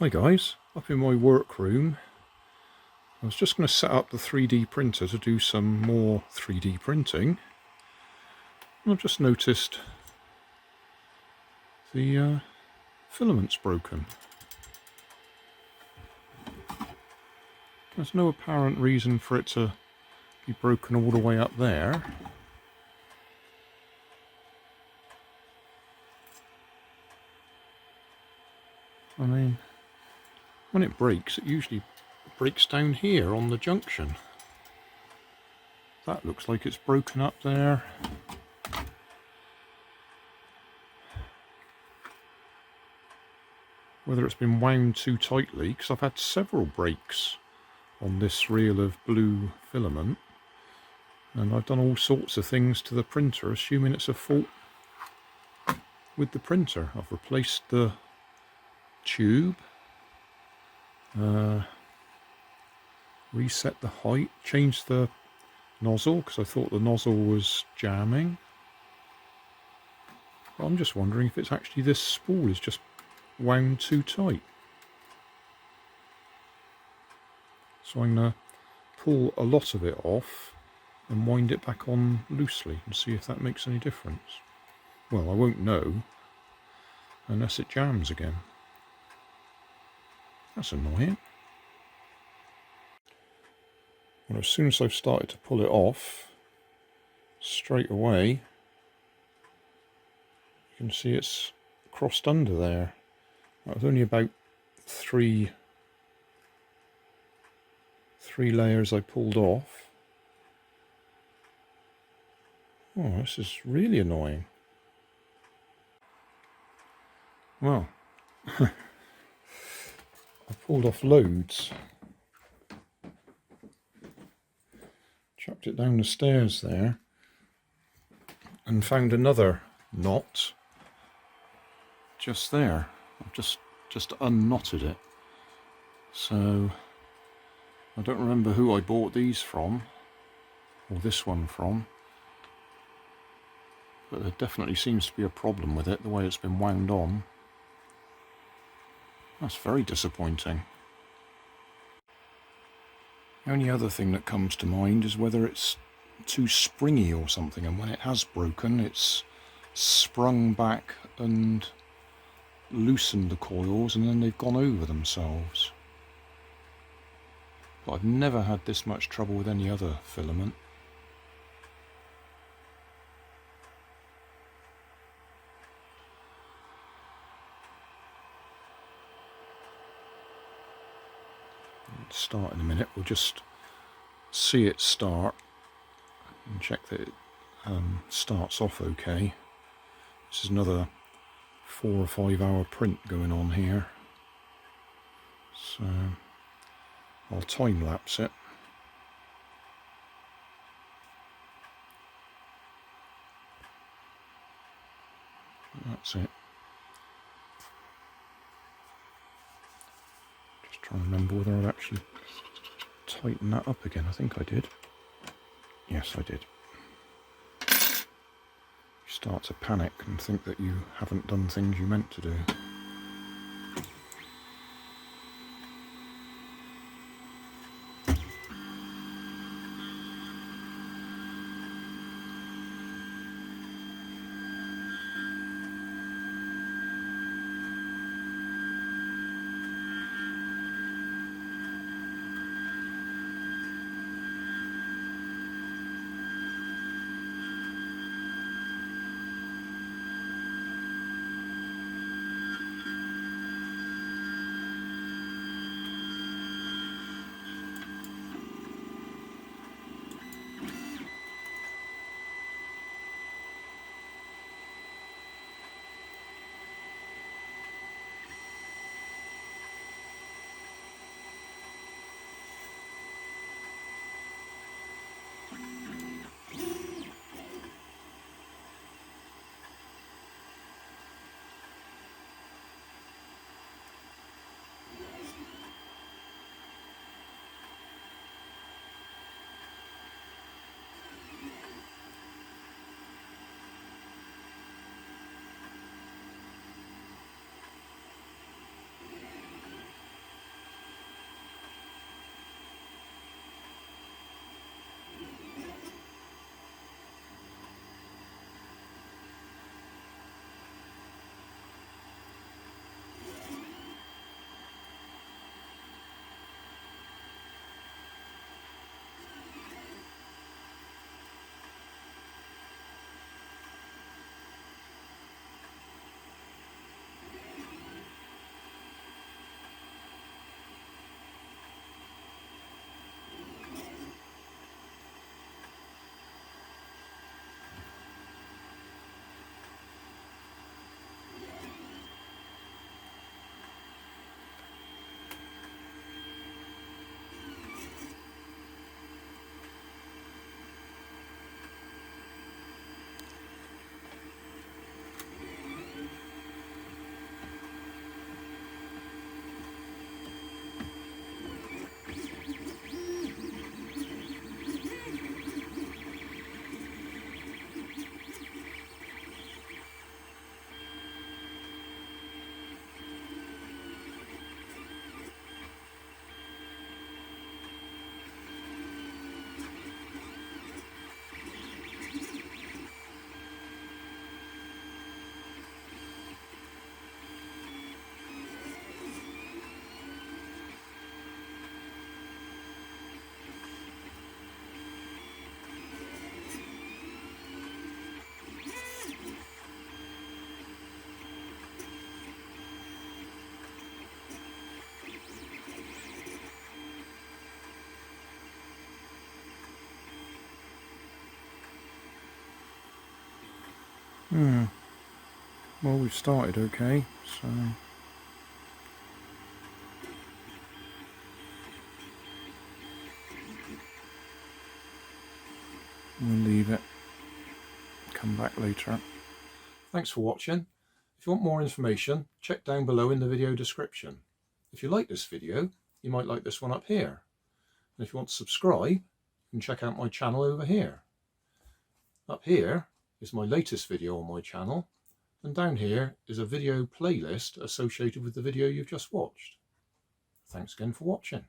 Hi guys, up in my workroom. I was just going to set up the 3D printer to do some more 3D printing. And I've just noticed the filament's broken. There's no apparent reason for it to be broken all the way up there. I mean, when it breaks, it usually breaks down here on the junction. That looks like it's broken up there. Whether it's been wound too tightly, because I've had several breaks on this reel of blue filament, and I've done all sorts of things to the printer, assuming it's a fault with the printer. I've replaced the tube, reset the height, changed the nozzle because I thought the nozzle was jamming. But I'm just wondering if it's actually this spool is just wound too tight. So I'm going to pull a lot of it off and wind it back on loosely and see if that makes any difference. Well, I won't know unless it jams again. That's annoying. Well, as soon as I've started to pull it off, straight away you can see it's crossed under there. That was only about three layers I pulled off. Oh, this is really annoying. Well, I pulled off loads. Chucked it down the stairs there and found another knot just there. I've just unknotted it. So I don't remember who I bought these from, or this one from, but there definitely seems to be a problem with it, the way it's been wound on. That's very disappointing. The only other thing that comes to mind is whether it's too springy or something, and when it has broken, it's sprung back and loosened the coils, and then they've gone over themselves. But I've never had this much trouble with any other filament. It'll start in a minute. We'll just see it start and check that it starts off okay. This is another 4 or 5 hour print going on here, so I'll time lapse it. That's it. Just trying to remember whether I've actually tightened that up again. I think I did. Yes, I did. You start to panic and think that you haven't done things you meant to do. Well, we've started okay, so we'll leave it. Come back later. Thanks for watching. If you want more information, check down below in the video description. If you like this video, you might like this one up here. And if you want to subscribe, you can check out my channel over here. Up here is my latest video on my channel, and down here is a video playlist associated with the video you've just watched. Thanks again for watching.